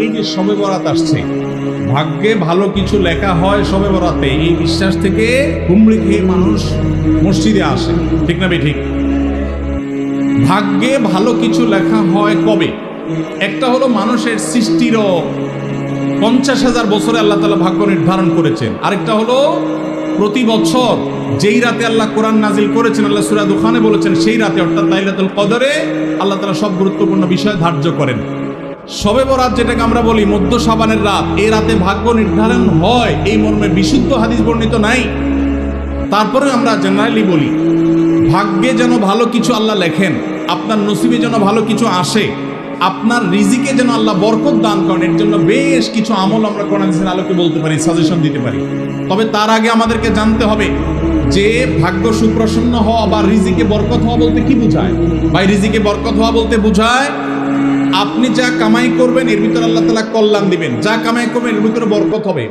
এই যে শবে বরাত আসছে, ভাগ্যে ভালো কিছু লেখা হয় শবে বরাতে, এই বিশ্বাস থেকে হুমড়ি খেয়ে মানুষ মসজিদে আসে, ঠিক না ঠিক? ভাগ্যে ভালো কিছু লেখা হয় কবে? একটা হলো মানুষের সৃষ্টিরও 50,000 বছরে আল্লাহ তাআলা ভাগ্য নির্ধারণ করেছেন। আরেকটা হলো প্রতি বছর যেই রাতে আল্লাহ কোরআন নাজিল করেছেন, আল্লাহ সূরা দুখানে বলেছেন, সেই রাতে অর্থাৎ লাইলাতুল কদরে আল্লাহ তাআলা সব গুরুত্বপূর্ণ বিষয় ধার্য করেন। শবে বরাত যেটাকে আমরা বলি মধ্য শাবানের রাত, এই রাতে ভাগ্য নির্ধারণ হয়, এই মর্মে বিশুদ্ধ হাদিস বর্ণিত নাই। তারপরে আমরা জেনারেলি বলি ভাগ্যে যেন ভালো কিছু আল্লাহ লেখেন, আপনার নসিবে যেন ভালো কিছু আসে, আপনার রিজিকে যেন আল্লাহ বরকত দান করেন, এর জন্য বেশ কিছু আমল আমরা কোরআন হাদিসের আলোকে বলতে পারি, সাজেশন দিতে পারি। তবে তার আগে আমাদেরকে জানতে হবে যে ভাগ্য সুপ্রসন্ন হওয়া বা রিজিকে বরকত হওয়া বলতে কি বোঝায়। ভাই, রিজিকে বরকত হওয়া বলতে বোঝায় আপনি যা কামাই করবেন এর ভিতরে আল্লাহ তাআলা কল্যাণ দিবেন, যা কামাই করবেন এর ভিতরে বরকত হবে।